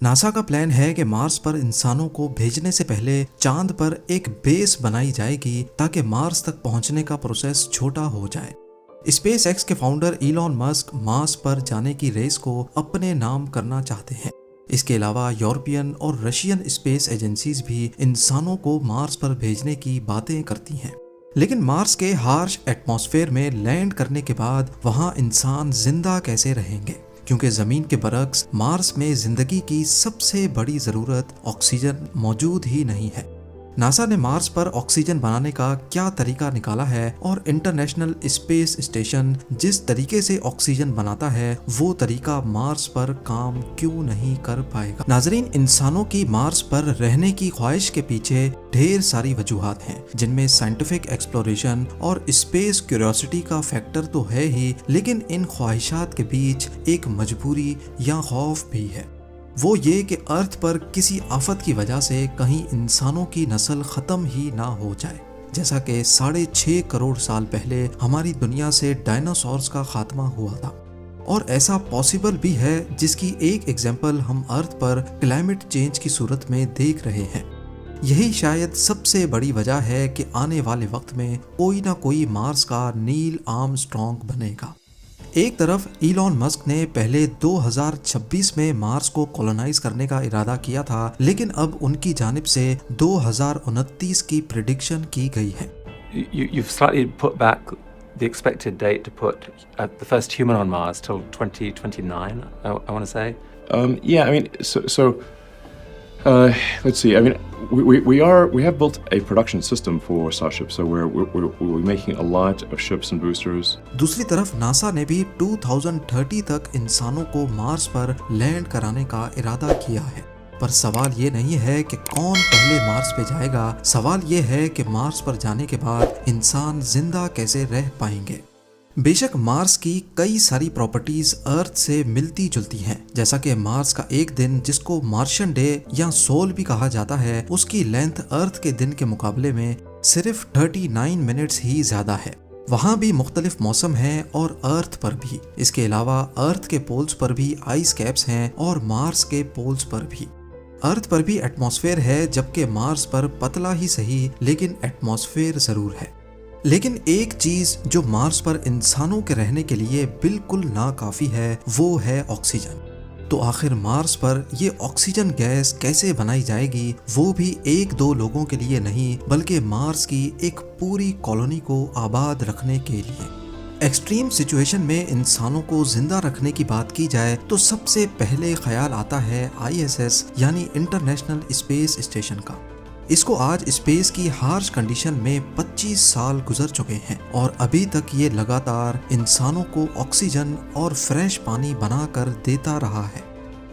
NASA का plan है कि मार्स पर इंसानों को भेजने से पहले चांद पर एक बेस बनाई जाएगी ताकि मार्स तक पहुंचने का प्रोसेस छोटा हो जाए। स्पेस एक्स के फाउंडर इलॉन मस्क मार्स पर जाने की रेस को अपने नाम करना चाहते हैं। इसके अलावा यूरोपियन और रशियन स्पेस एजेंसीज भी इंसानों को मार्स पर भेजने की बातें करती हैं। लेकिन मार्स के हार्श एटमॉस्फेयर में लैंड करने के बाद वहां इंसान जिंदा कैसे रहेंगे, क्योंकि जमीन के बरक्स मार्स में जिंदगी की सबसे बड़ी जरूरत ऑक्सीजन मौजूद ही नहीं है। नासा ने मार्स पर ऑक्सीजन बनाने का क्या तरीका निकाला है और इंटरनेशनल स्पेस स्टेशन जिस तरीके से ऑक्सीजन बनाता है वो तरीका मार्स पर काम क्यों नहीं कर पाएगा। नाजरीन, इंसानों की मार्स पर रहने की ख्वाहिश के पीछे ढेर सारी वजूहात हैं, जिनमें साइंटिफिक एक्सप्लोरेशन और स्पेस क्यूरियोसिटी का फैक्टर तो है ही, लेकिन इन ख्वाहिशात के बीच एक मजबूरी या खौफ भी है। वो ये कि अर्थ पर किसी आफत की वजह से कहीं इंसानों की नस्ल खत्म ही ना हो जाए, जैसा कि 6.5 करोड़ साल पहले हमारी दुनिया से डायनासोर्स का खात्मा हुआ था। और ऐसा पॉसिबल भी है, जिसकी एक एग्जाम्पल हम अर्थ पर क्लाइमेट चेंज की सूरत में देख रहे हैं। यही शायद सबसे बड़ी वजह है कि आने वाले वक्त में कोई ना कोई मार्स का नील आर्मस्ट्रॉन्ग बनेगा। एक तरफ इलॉन मस्क ने पहले 2026 में मार्स को कॉलोनाइज करने का इरादा किया था, लेकिन अब उनकी जानिब से 2029 की प्रेडिक्शन की गई है। You've slightly put back the expected date to put the first human on Mars till 2029, I want to say. Yeah, I mean, let's see. I mean, we have built a production system for Starship, so we're making a lot of ships and boosters. दूसरी तरफ NASA ने भी 2030 तक इंसानों को Mars पर land कराने का इरादा किया है। पर सवाल ये नहीं है कि कौन पहले मार्स पे जाएगा, सवाल ये है कि मार्स पर जाने के बाद इंसान जिंदा कैसे रह पाएंगे। बेशक मार्स की कई सारी प्रॉपर्टीज अर्थ से मिलती जुलती हैं, जैसा कि मार्स का एक दिन, जिसको मार्शियन डे या सोल भी कहा जाता है, उसकी लेंथ अर्थ के दिन के मुकाबले में सिर्फ 39 मिनट्स ही ज्यादा है। वहाँ भी मुख्तलिफ मौसम हैं और अर्थ पर भी। इसके अलावा अर्थ के पोल्स पर भी आइस कैप्स हैं और मार्स के पोल्स पर भी। अर्थ पर भी एटमॉस्फेयर है, जबकि मार्स पर पतला ही सही लेकिन एटमॉस्फेयर जरूर है। लेकिन एक चीज जो मार्स पर इंसानों के रहने के लिए बिल्कुल नाकाफी है, वो है ऑक्सीजन। तो आखिर मार्स पर ये ऑक्सीजन गैस कैसे बनाई जाएगी, वो भी एक दो लोगों के लिए नहीं, बल्कि मार्स की एक पूरी कॉलोनी को आबाद रखने के लिए। एक्सट्रीम सिचुएशन में इंसानों को जिंदा रखने की बात की जाए तो सबसे पहले ख्याल आता है ISS यानी इंटरनेशनल स्पेस स्टेशन का। इसको आज स्पेस की हार्श कंडीशन में 25 साल गुजर चुके हैं और अभी तक ये लगातार इंसानों को ऑक्सीजन और फ्रेश पानी बनाकर देता रहा है।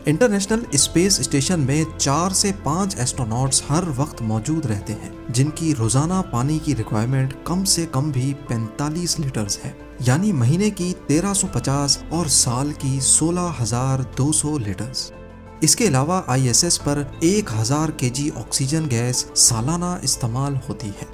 इंटरनेशनल स्पेस स्टेशन में 4 से 5 एस्ट्रोनॉट्स हर वक्त मौजूद रहते हैं, जिनकी रोजाना पानी की रिक्वायरमेंट कम से कम भी 45 लीटर्स है, यानी महीने की 1350 और साल की 16,200 लीटर्स। इसके अलावा ISS पर 1000 kg ऑक्सीजन गैस सालाना इस्तेमाल होती है।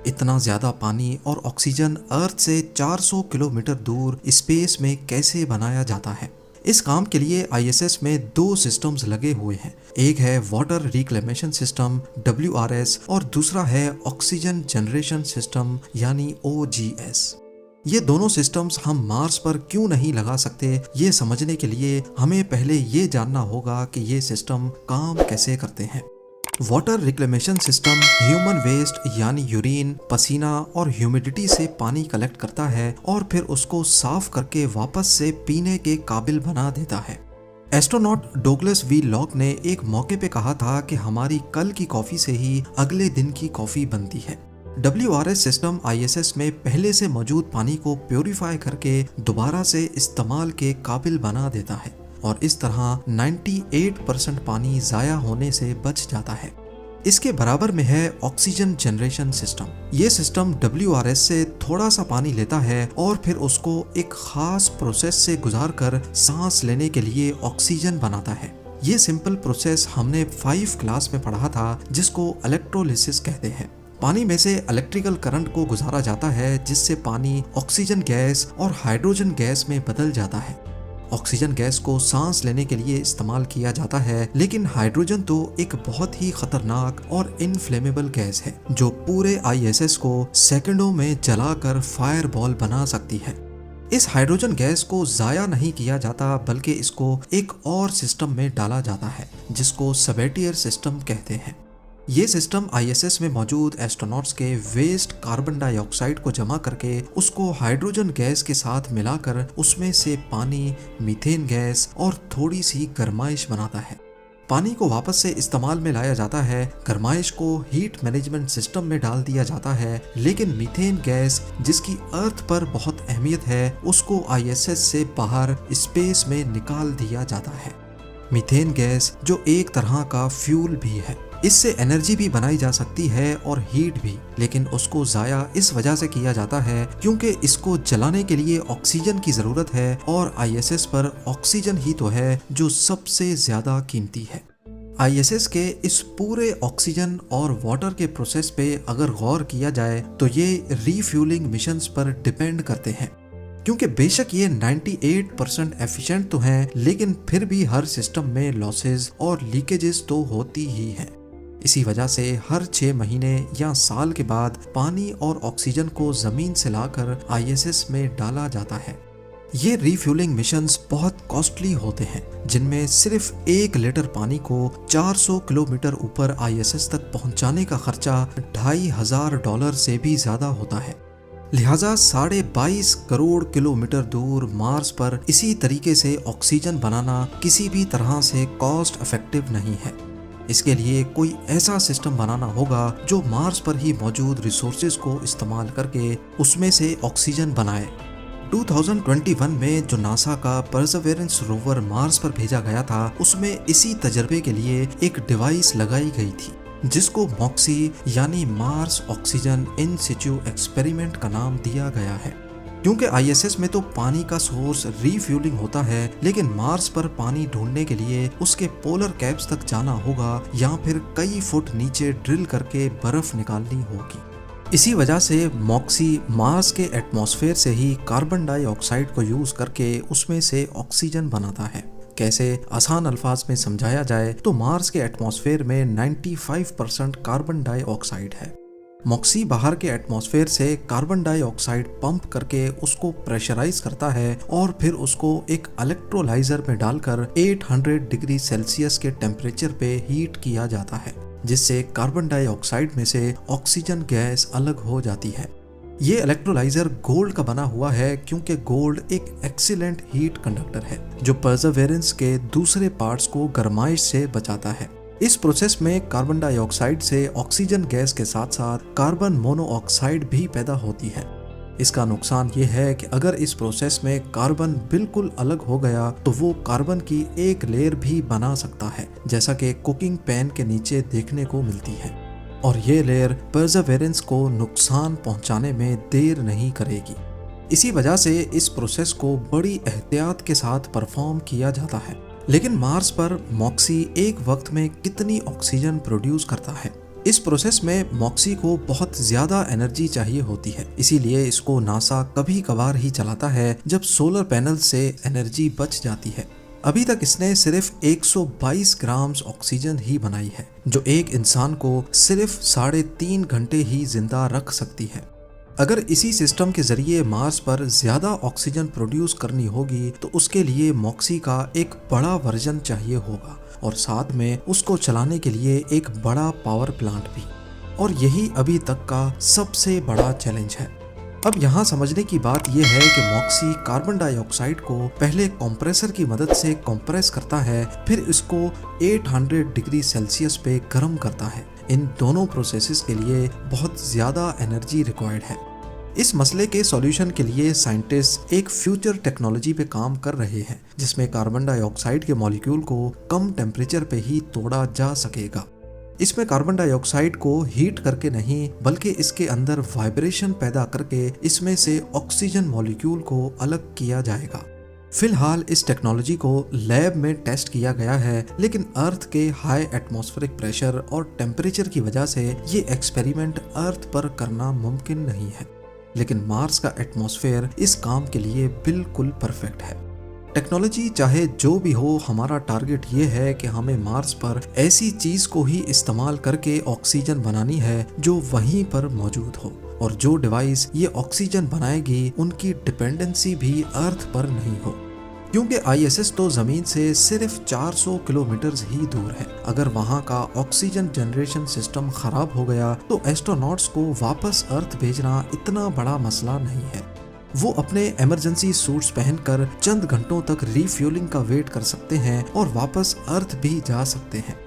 इतना ज्यादा पानी और ऑक्सीजन अर्थ से 400 किलोमीटर दूर स्पेस में कैसे बनाया जाता है? इस काम के लिए ISS में 2 सिस्टम्स लगे हुए हैं। एक है वाटर रिक्लेमेशन सिस्टम WRS और दूसरा है ऑक्सीजन जनरेशन सिस्टम यानी OGS। ये दोनों सिस्टम्स हम मार्स पर क्यों नहीं लगा सकते, ये समझने के लिए हमें पहले ये जानना होगा कि ये सिस्टम काम कैसे करते हैं। Water reclamation system human waste यानी यूरिन, पसीना और ह्यूमिडिटी से पानी कलेक्ट करता है और फिर उसको साफ करके वापस से पीने के काबिल बना देता है। एस्ट्रोनॉट डोगलस वी लॉक ने एक मौके पे कहा था कि हमारी कल की कॉफी से ही अगले दिन की कॉफी बनती है। WRS सिस्टम ISS में पहले से मौजूद पानी को प्योरीफाई करके दोबारा से इस्तेमाल के काबिल बना देता है और इस तरह 98% पानी जाया होने से बच जाता है। इसके बराबर में है ऑक्सीजन जनरेशन सिस्टम। ये सिस्टम WRS से थोड़ा सा पानी लेता है और फिर उसको एक खास प्रोसेस से गुजार कर सांस लेने के लिए ऑक्सीजन बनाता है। ये सिंपल प्रोसेस हमने 5 क्लास में पढ़ा था, जिसको इलेक्ट्रोलिसिस कहते हैं। पानी में से इलेक्ट्रिकल करंट को गुजारा जाता है, जिससे पानी ऑक्सीजन गैस और हाइड्रोजन गैस में बदल जाता है ऑक्सीजन गैस को सांस लेने के लिए इस्तेमाल किया जाता है, लेकिन हाइड्रोजन तो एक बहुत ही खतरनाक और इनफ्लेमेबल गैस है जो पूरे ISS को सेकंडों में जलाकर फायरबॉल बना सकती है। इस हाइड्रोजन गैस को जाया नहीं किया जाता, बल्कि इसको एक और सिस्टम में डाला जाता है जिसको सबेटियर सिस्टम कहते हैं। ये सिस्टम ISS में मौजूद एस्ट्रोनॉट्स के वेस्ट कार्बन डाइऑक्साइड को जमा करके उसको हाइड्रोजन गैस के साथ मिलाकर उसमें से पानी, मीथेन गैस और थोड़ी सी गर्माइश बनाता है। पानी को वापस से इस्तेमाल में लाया जाता है, गर्माइश को हीट मैनेजमेंट सिस्टम में डाल दिया जाता है, लेकिन मीथेन गैस जिसकी अर्थ पर बहुत अहमियत है उसको ISS से बाहर स्पेस में निकाल दिया जाता है। मीथेन गैस जो एक तरह का फ्यूल भी है, इससे एनर्जी भी बनाई जा सकती है और हीट भी, लेकिन उसको जाया इस वजह से किया जाता है क्योंकि इसको जलाने के लिए ऑक्सीजन की जरूरत है और ISS पर ऑक्सीजन ही तो है जो सबसे ज्यादा कीमती है। ISS के इस पूरे ऑक्सीजन और वाटर के प्रोसेस पे अगर गौर किया जाए तो ये रीफ्यूलिंग मिशंस पर डिपेंड करते हैं, क्योंकि बेशक ये 98% एफिशिएंट तो हैं, लेकिन फिर भी हर सिस्टम में लॉसेस और लीकेजेस तो होती ही हैं। इसी वजह से हर 6 महीने या साल के बाद पानी और ऑक्सीजन को जमीन से लाकर ISS में डाला जाता है। ये रीफ्यूलिंग मिशंस बहुत कॉस्टली होते हैं, जिनमें सिर्फ 1 लीटर पानी को 400 किलोमीटर ऊपर ISS तक पहुंचाने का खर्चा $2,500 से भी ज्यादा होता है। लिहाजा 22.5 करोड़ किलोमीटर दूर मार्स पर इसी तरीके से ऑक्सीजन बनाना किसी भी तरह से कॉस्ट इफेक्टिव नहीं है। इसके लिए कोई ऐसा सिस्टम बनाना होगा जो मार्स पर ही मौजूद रिसोर्सेज को इस्तेमाल करके उसमें से ऑक्सीजन बनाए। 2021 में जो नासा का परसेवरेंस रोवर मार्स पर भेजा गया था, उसमें इसी तजर्बे के लिए एक डिवाइस लगाई गई थी जिसको मॉक्सी यानी मार्स ऑक्सीजन इन सिचु एक्सपेरिमेंट का नाम दिया गया है। क्योंकि ISS में तो पानी का सोर्स रीफ्यूलिंग होता है, लेकिन मार्स पर पानी ढूंढने के लिए उसके पोलर कैप्स तक जाना होगा या फिर कई फुट नीचे ड्रिल करके बर्फ निकालनी होगी। इसी वजह से मॉक्सी मार्स के एटमॉस्फेयर से ही कार्बन डाइऑक्साइड को यूज करके उसमें से ऑक्सीजन बनाता है। कैसे, आसान अल्फाज में समझाया जाए तो मार्स के एटमॉस्फेयर में 95% कार्बन डाइऑक्साइड है। मॉक्सी बाहर के एटमॉस्फेयर से कार्बन डाइऑक्साइड पंप करके उसको प्रेशराइज करता है और फिर उसको एक इलेक्ट्रोलाइजर में डालकर 800 डिग्री सेल्सियस के टेम्परेचर पे हीट किया जाता है, जिससे कार्बन डाइऑक्साइड में से ऑक्सीजन गैस अलग हो जाती है। ये इलेक्ट्रोलाइजर गोल्ड का बना हुआ है क्योंकि गोल्ड एक एक्सीलेंट हीट कंडक्टर है जो परसेवरेंस के दूसरे पार्ट्स को गर्माइश से बचाता है। इस प्रोसेस में कार्बन डाइऑक्साइड से ऑक्सीजन गैस के साथ साथ कार्बन मोनोऑक्साइड भी पैदा होती है। इसका नुकसान ये है कि अगर इस प्रोसेस में कार्बन बिल्कुल अलग हो गया तो वो कार्बन की एक लेयर भी बना सकता है, जैसा कि कुकिंग पैन के नीचे देखने को मिलती है, और ये लेयर परसेवरेंस को नुकसान पहुंचाने में देर नहीं करेगी। इसी वजह से इस प्रोसेस को बड़ी एहतियात के साथ परफॉर्म किया जाता है। लेकिन मार्स पर मॉक्सी एक वक्त में कितनी ऑक्सीजन प्रोड्यूस करता है? इस प्रोसेस में मॉक्सी को बहुत ज्यादा एनर्जी चाहिए होती है, इसीलिए इसको नासा कभी कभार ही चलाता है जब सोलर पैनल से एनर्जी बच जाती है। अभी तक इसने सिर्फ 122 ग्राम ऑक्सीजन ही बनाई है, जो एक इंसान को सिर्फ 3.5 घंटे ही जिंदा रख सकती है। अगर इसी सिस्टम के जरिए मार्स पर ज्यादा ऑक्सीजन प्रोड्यूस करनी होगी तो उसके लिए मॉक्सी का एक बड़ा वर्जन चाहिए होगा और साथ में उसको चलाने के लिए एक बड़ा पावर प्लांट भी, और यही अभी तक का सबसे बड़ा चैलेंज है। अब यहाँ समझने की बात यह है कि मॉक्सी कार्बन डाइऑक्साइड को पहले कंप्रेसर की मदद से कंप्रेस करता है, फिर इसको 800 डिग्री सेल्सियस पे गर्म करता है। इन दोनों प्रोसेसेस के लिए बहुत ज्यादा एनर्जी रिक्वायर्ड है। इस मसले के सॉल्यूशन के लिए साइंटिस्ट एक फ्यूचर टेक्नोलॉजी पे काम कर रहे हैं जिसमें कार्बन डाइऑक्साइड के मॉलिक्यूल को कम टेम्परेचर पे ही तोड़ा जा सकेगा। इसमें कार्बन डाइऑक्साइड को हीट करके नहीं, बल्कि इसके अंदर वाइब्रेशन पैदा करके इसमें से ऑक्सीजन मॉलिक्यूल को अलग किया जाएगा। फिलहाल इस टेक्नोलॉजी को लैब में टेस्ट किया गया है, लेकिन अर्थ के हाई एटमॉस्फेरिक प्रेशर और टेम्परेचर की वजह से ये एक्सपेरिमेंट अर्थ पर करना मुमकिन नहीं है। लेकिन मार्स का एटमॉस्फेयर इस काम के लिए बिल्कुल परफेक्ट है। टेक्नोलॉजी चाहे जो भी हो, हमारा टारगेट ये है कि हमें मार्स पर ऐसी चीज को ही इस्तेमाल करके ऑक्सीजन बनानी है जो वहीं पर मौजूद हो, और जो डिवाइस ये ऑक्सीजन बनाएगी उनकी डिपेंडेंसी भी अर्थ पर नहीं हो, क्योंकि ISS तो जमीन से सिर्फ 400 किलोमीटर ही दूर है। अगर वहाँ का ऑक्सीजन जनरेशन सिस्टम खराब हो गया तो एस्ट्रोनॉट्स को वापस अर्थ भेजना इतना बड़ा मसला नहीं है। वो अपने इमरजेंसी सूट्स पहनकर चंद घंटों तक रिफ्यूलिंग का वेट कर सकते हैं और वापस अर्थ भी जा सकते हैं।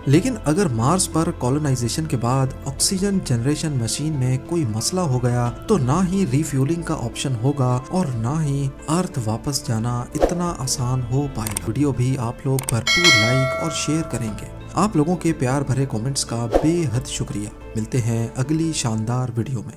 लेकिन अगर मार्स पर कॉलोनाइजेशन के बाद ऑक्सीजन जनरेशन मशीन में कोई मसला हो गया तो ना ही रिफ्यूलिंग का ऑप्शन होगा और ना ही अर्थ वापस जाना इतना आसान हो पाएगा। वीडियो भी आप लोग भरपूर लाइक और शेयर करेंगे। आप लोगों के प्यार भरे कमेंट्स का बेहद शुक्रिया। मिलते हैं अगली शानदार वीडियो में।